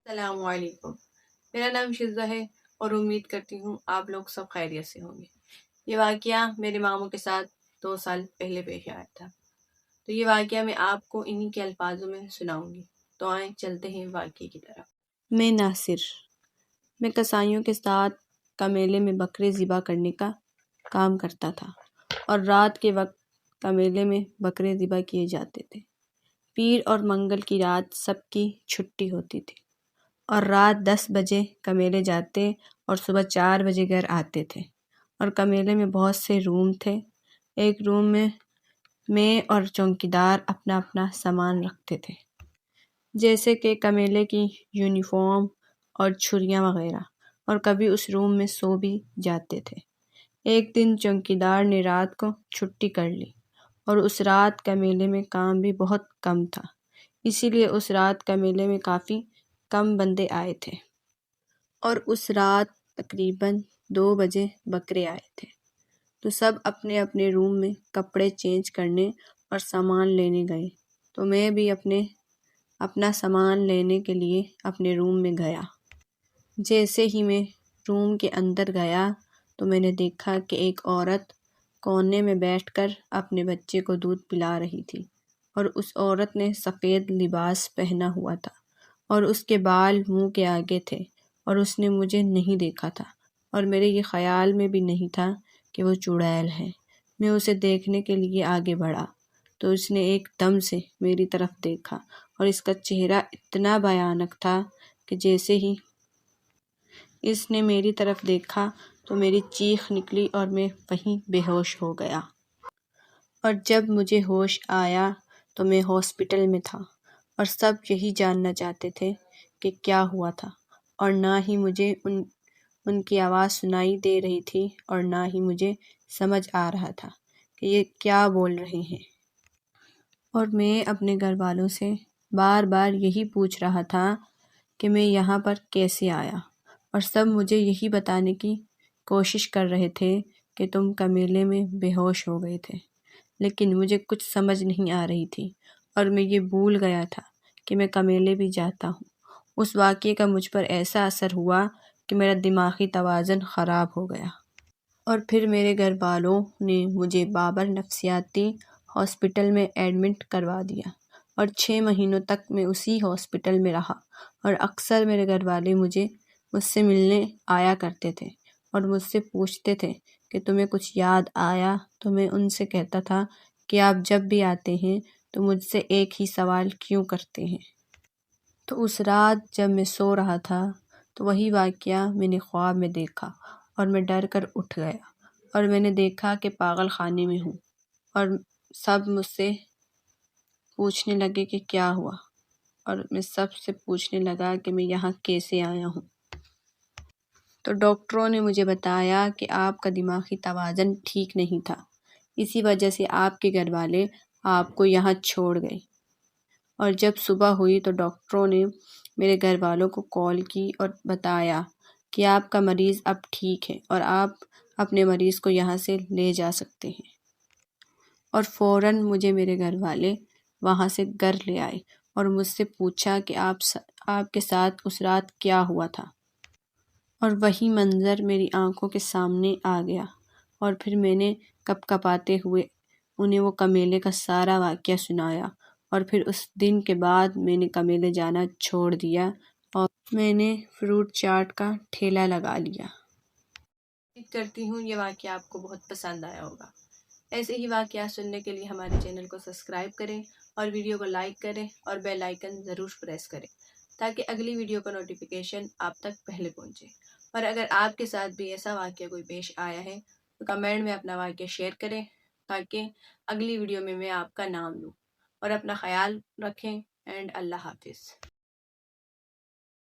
السلام علیکم۔ میرا نام شزہ ہے اور امید کرتی ہوں آپ لوگ سب خیریت سے ہوں گے۔ یہ واقعہ میرے ماموں کے ساتھ 2 سال پہلے پیش آیا تھا، تو یہ واقعہ میں آپ کو انہی کے الفاظوں میں سناؤں گی۔ تو آئیں چلتے ہیں واقعے کی طرف۔ میں ناصر، میں کسائیوں کے ساتھ کا میلے میں بکرے ذبح کرنے کا کام کرتا تھا اور رات کے وقت کا میلے میں بکرے ذبح کیے جاتے تھے۔ پیر اور منگل کی رات سب کی چھٹی ہوتی تھی اور رات 10 بجے کمیلے جاتے اور صبح 4 بجے گھر آتے تھے، اور کمیلے میں بہت سے روم تھے۔ ایک روم میں اور چوکیدار اپنا اپنا سامان رکھتے تھے، جیسے کہ کمیلے کی یونیفارم اور چھریاں وغیرہ، اور کبھی اس روم میں سو بھی جاتے تھے۔ ایک دن چوکیدار نے رات کو چھٹی کر لی اور اس رات کمیلے میں کام بھی بہت کم تھا، اسی لیے اس رات کمیلے میں کافی کم بندے آئے تھے، اور اس رات تقریباً 2 بجے بکرے آئے تھے۔ تو سب اپنے اپنے روم میں کپڑے چینج کرنے اور سامان لینے گئے، تو میں بھی اپنا سامان لینے کے لیے اپنے روم میں گیا۔ جیسے ہی میں روم کے اندر گیا تو میں نے دیکھا کہ ایک عورت کونے میں بیٹھ کر اپنے بچے کو دودھ پلا رہی تھی، اور اس عورت نے سفید لباس پہنا ہوا تھا اور اس کے بال منہ کے آگے تھے، اور اس نے مجھے نہیں دیکھا تھا، اور میرے یہ خیال میں بھی نہیں تھا کہ وہ چڑیل ہے۔ میں اسے دیکھنے کے لیے آگے بڑھا تو اس نے ایک دم سے میری طرف دیکھا، اور اس کا چہرہ اتنا بھیانک تھا کہ جیسے ہی اس نے میری طرف دیکھا تو میری چیخ نکلی اور میں وہیں بے ہوش ہو گیا۔ اور جب مجھے ہوش آیا تو میں ہاسپٹل میں تھا، اور سب یہی جاننا چاہتے تھے کہ کیا ہوا تھا، اور نہ ہی مجھے ان کی آواز سنائی دے رہی تھی اور نہ ہی مجھے سمجھ آ رہا تھا کہ یہ کیا بول رہے ہیں۔ اور میں اپنے گھر والوں سے بار بار یہی پوچھ رہا تھا کہ میں یہاں پر کیسے آیا، اور سب مجھے یہی بتانے کی کوشش کر رہے تھے کہ تم کمیلے میں بے ہوش ہو گئے تھے، لیکن مجھے کچھ سمجھ نہیں آ رہی تھی، اور میں یہ بھول گیا تھا کہ میں کمیلے بھی جاتا ہوں۔ اس واقعے کا مجھ پر ایسا اثر ہوا کہ میرا دماغی توازن خراب ہو گیا، اور پھر میرے گھر والوں نے مجھے بابر نفسیاتی ہاسپٹل میں ایڈمٹ کروا دیا، اور 6 مہینوں تک میں اسی ہاسپٹل میں رہا، اور اکثر میرے گھر والے مجھ سے ملنے آیا کرتے تھے اور مجھ سے پوچھتے تھے کہ تمہیں کچھ یاد آیا، تو میں ان سے کہتا تھا کہ آپ جب بھی آتے ہیں تو مجھ سے ایک ہی سوال کیوں کرتے ہیں؟ تو اس رات جب میں سو رہا تھا تو وہی واقعہ میں نے خواب میں دیکھا، اور میں ڈر کر اٹھ گیا، اور میں نے دیکھا کہ پاگل خانے میں ہوں، اور سب مجھ سے پوچھنے لگے کہ کیا ہوا، اور میں سب سے پوچھنے لگا کہ میں یہاں کیسے آیا ہوں۔ تو ڈاکٹروں نے مجھے بتایا کہ آپ کا دماغی توازن ٹھیک نہیں تھا، اسی وجہ سے آپ کے گھر والے آپ کو یہاں چھوڑ گئے۔ اور جب صبح ہوئی تو ڈاکٹروں نے میرے گھر والوں کو کال کی اور بتایا کہ آپ کا مریض اب ٹھیک ہے اور آپ اپنے مریض کو یہاں سے لے جا سکتے ہیں، اور فوراً مجھے میرے گھر والے وہاں سے گھر لے آئے اور مجھ سے پوچھا کہ آپ کے ساتھ اس رات کیا ہوا تھا، اور وہی منظر میری آنکھوں کے سامنے آ گیا، اور پھر میں نے کپ کپاتے ہوئے انہیں وہ کمیلے کا سارا واقعہ سنایا، اور پھر اس دن کے بعد میں نے کمیلے جانا چھوڑ دیا اور میں نے فروٹ چاٹ کا ٹھیلا لگا لیا۔ امید کرتی ہوں یہ واقعہ آپ کو بہت پسند آیا ہوگا۔ ایسے ہی واقعات سننے کے لیے ہمارے چینل کو سبسکرائب کریں اور ویڈیو کو لائک کریں اور بیل آئیکن ضرور پریس کریں تاکہ اگلی ویڈیو کا نوٹیفیکیشن آپ تک پہلے پہنچے۔ اور اگر آپ کے ساتھ بھی ایسا واقعہ کوئی پیش آیا ہے تو کمنٹ میں اپنا واقعہ شیئر کریں تاکہ اگلی ویڈیو میں آپ کا نام لوں، اور اپنا خیال رکھیں، اینڈ اللہ حافظ۔